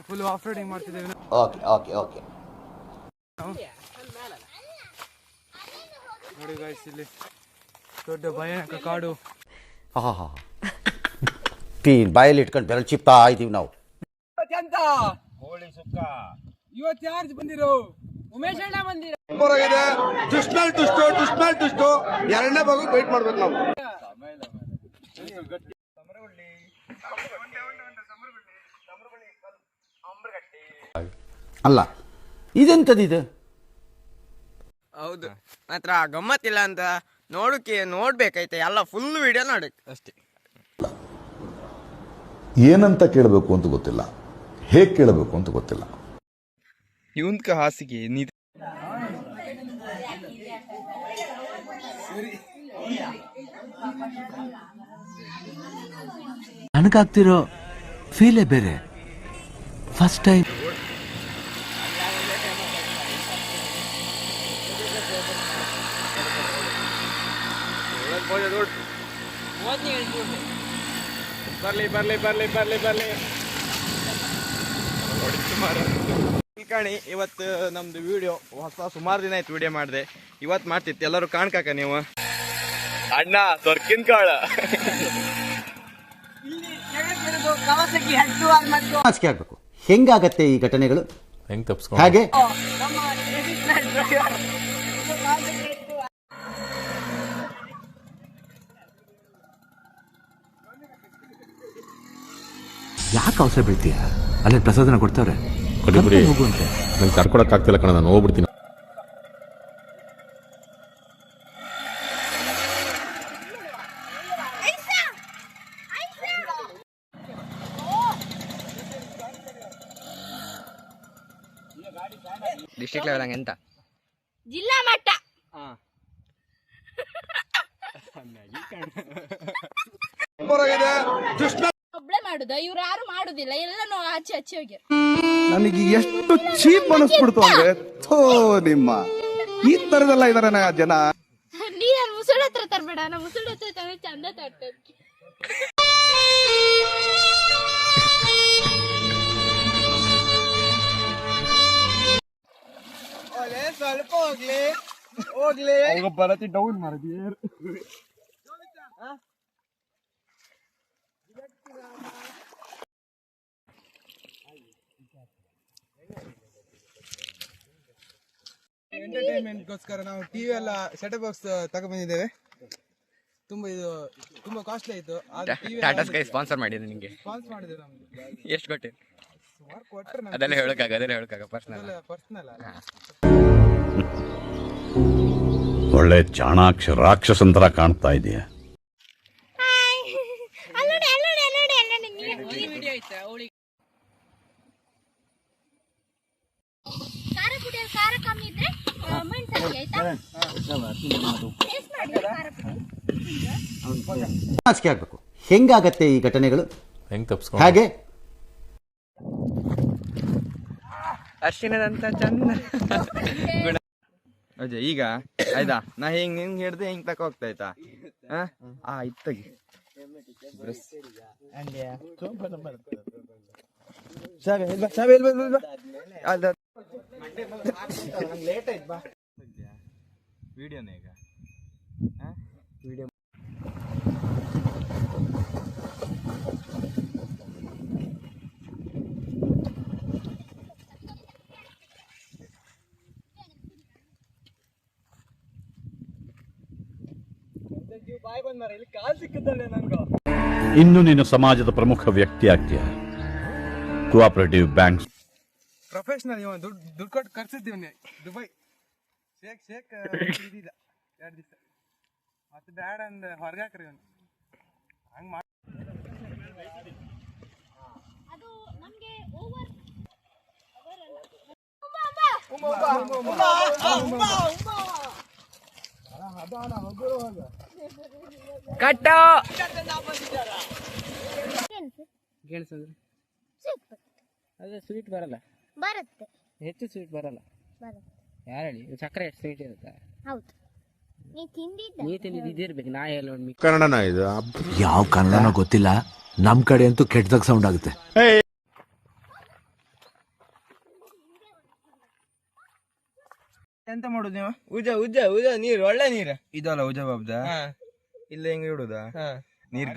Full off roading ಮಾಡ್ತಿದ್ದೇವೆ. ನೋಡಿ guys, ಇಲ್ಲಿ ದೊಡ್ಡ ಭಯಾನಕ ಕಾಡು. ಬಾಯಲ್ಲಿ ಇಟ್ಕೊಂಡು ಬೆರಳು ಚಿಪ್ತಾ ಇದೀವಿ ನಾವು. ಹೋಳಿ ಸುಕ್ಕ ಇವತ್ತು ಯಾರು ಬಂದಿರೋ? ಉಮೇಶ್ ಅಣ್ಣ ಬಂದಿರೋ. ಟುಷ್ಟು ಎರಡನೇ ಭಾಗ ವೇಟ್ ಮಾಡ್ಬೇಕು ನಾವು. ಅಲ್ಲ, ಇದೆಂತದಿದೆ? ಹೌದು, ಮಾತ್ರ ಗಮ್ಮತ್ತಿಲ್ಲ ಅಂತ ನೋಡ್ಬೇಕೈತೆ. ಎಲ್ಲ ಫುಲ್ ವಿಡಿಯೋ ನೋಡಿ ಅಷ್ಟೇ. ಏನಂತ ಕೇಳಬೇಕು ಅಂತ ಗೊತ್ತಿಲ್ಲ, ಹೇಗೆ ಕೇಳಬೇಕು ಅಂತ ಗೊತ್ತಿಲ್ಲ. ಇವಂತ ಹಾಸಿಗೆ ನನಗಾಗ್ತಿರೋ ಫೀಲೇ ಬೇರೆ. ಫಸ್ಟ್ ಟೈಮ್ ಬರ್ಲಿ ಕಣಿ. ಇವತ್ತು ನಮ್ದು ವಿಡಿಯೋ ಸುಮಾರು ದಿನ ಆಯ್ತು ವಿಡಿಯೋ ಮಾಡಿದೆ. ಇವತ್ತು ಮಾಡ್ತಿತ್ತು, ಎಲ್ಲರೂ ಕಾಣ್ಕಾಕ ನೀವು. ಅಣ್ಣ ತೊರ್ಕಿನ್ ಕಾಳ ನಾಚಿಕೆ ಆಗ್ಬೇಕು. ಹೆಂಗಾಗತ್ತೆ ಈ ಘಟನೆಗಳು? ಹಾಗೆ ಯಾಕೆ ಅವಸರ ಬೀಳ್ತೀಯ? ಅಲ್ಲೇ ಪ್ರಸಾದನ ಕೊಡ್ತಾವ್ರೆ, ಹೋಗುವಂತೆ. ನಂಗೆ ಕರ್ಕೊಳಕ್ ಆಗ್ತಿಲ್ಲ ಕಣ, ನಾನು ಹೋಗ್ಬಿಡ್ತೀನಿ. ಡಿಸ್ಟ್ರಿಕ್ಟ್ ಲೆವೆಲ್ ಹಂಗೆ ಎಂತ ಜಿಲ್ಲಾ ಮಟ್ಟ ಒಬ್ಳೆ ಮಾಡುದ? ಇವ್ರು ಯಾರು ಮಾಡುದಿಲ್ಲ, ಎಲ್ಲ ಆಚೆ ಆಚೆ ಹೋಗಿ. ನನಗೆ ಎಷ್ಟು ಚೀಪ್ ಅನಿಸ್ಬಿಡ್ತು ಅಂದ್ರೆ, ನಿಮ್ಮ ಈ ತರದೆಲ್ಲ ಇದಾರೆ ಜನ. ನೀ ನಾನು ಮುಸುಳ ಹತ್ರ ತರಬೇಡ, ನಾ ಮುಸುಳ ಹತ್ರ ತಂದ್ರೆ ಚಂದ ತಟ್ಟ. ಸ್ವಲ್ಪ ಹೋಗ್ಲಿ ಬರತಿ ಡೌನ್ ಮಾಡಿದ್ವಿ. ಎಂಟರ್ಟೈನ್ಮೆಂಟ್ಗೋಸ್ಕರ ನಾವು ಟಿವಿ ಎಲ್ಲ ಸೆಟಪ್ ಬಾಕ್ಸ್ ತಗೊಂಡ್ಬಂದಿದ್ದೇವೆ. ತುಂಬಾ ಕಾಸ್ಟ್ಲಿ ಆಯ್ತು. ಟಾಟಾ ಸ್ಕೈ ಸ್ಪಾನ್ಸರ್ ಮಾಡಿದೆ. ನಿಮಗೆ ಸ್ಪಾನ್ಸರ್ ಮಾಡಿದೆ ನಮ್ಗೆ. ಎಷ್ಟು ಕೊಟ್ಟೆ? ಅದೆಲ್ಲ ಹೇಳಕ್ಕಾಗ ಪರ್ಸನಲ್. ಒಳ್ಳೆ ಚಾಣಾಕ್ಷ ರಾಕ್ಷಸಂತರ ಕಾಣ್ತಾ ಇದೆಯಾ? ಖಾರ ಕಮ್ಮಿ ಇದ್ರೆ ನಾಚಿಕೆ ಆಗ್ಬೇಕು. ಹೆಂಗಾಗತ್ತೆ ಈ ಘಟನೆಗಳು? ಹಾಗೆ ಅರ್ಶಿನದಂತ ಚಂದ ಗುಣ. ಅಜಯ್ ಈಗ ಆಯ್ತಾ, ನಾ ಹಿಂಗ್ ಹಿಡ್ದು ಹಿಂಗ್ ತಕ ಹೋಗ್ತಾ ಆಯ್ತಾ? ಇತ್ತಗಿ ವಿಡಿಯೋನೇ ಈಗ ವಿಡಿಯೋ. ಇನ್ನು ನೀನು ಸಮಾಜದ ಪ್ರಮುಖ ವ್ಯಕ್ತಿ ಆಗ್ತೀಯ. Cooperative bank professional. ದುಡ್ಡು ಕೊಟ್ಟು ಕರ್ಸಿದ್ದೀವಿ ದುಬೈ ಶೇಕ್ 2 ದಿವಸ ಮತ್ತೆ ಬ್ಯಾಡ ಅಂದ ಹೊರಗೆ ಹಾಕ್ರಿ ಇವನು ಹಂಗೆ ಮಾಡಿ. ಕಟ್ಟು ಗೆಣಸು ಸೂಪರ್ ಅದೇ ಸ್ವೀಟ್ ಬರಲ್ಲ, ಬರುತ್ತೆ ಹೆಚ್ಚು ಸ್ವೀಟ್ ಬರಲ್ಲ. ಬರುತ್ತೆ. ಯಾರು ಹೇಳಿ ಸಕ್ಕರೆ ಎಷ್ಟು ಸ್ವೀಟ್ ಇರುತ್ತೆ? ಹೌದು, ನೀ ತಿಂದಿದ್ದ ನೀ ತಿಂದಿದ್ದಿರ್ಬೇಕು, ನಾ ಹೇಳಿ ನೋಡಿ. ಕನ್ನಡನ ಇದು? ಯಾವ ಕನ್ನಡನೋ ಗೊತ್ತಿಲ್ಲ, ನಮ್ ಕಡೆ ಅಂತೂ ಕೆಟ್ಟದಾಗ ಸೌಂಡ್ ಆಗುತ್ತೆ. ಎಂತ ಮಾಡುದು ನೀವು? ಉಜ ನೀರು, ಒಳ್ಳೆ ನೀರು ಇದಲ್ಲ. ಉಜ ಬಾಬ್ದ ಇಲ್ಲ ಹೆಂಗ ಇಡುದ ನೀರ್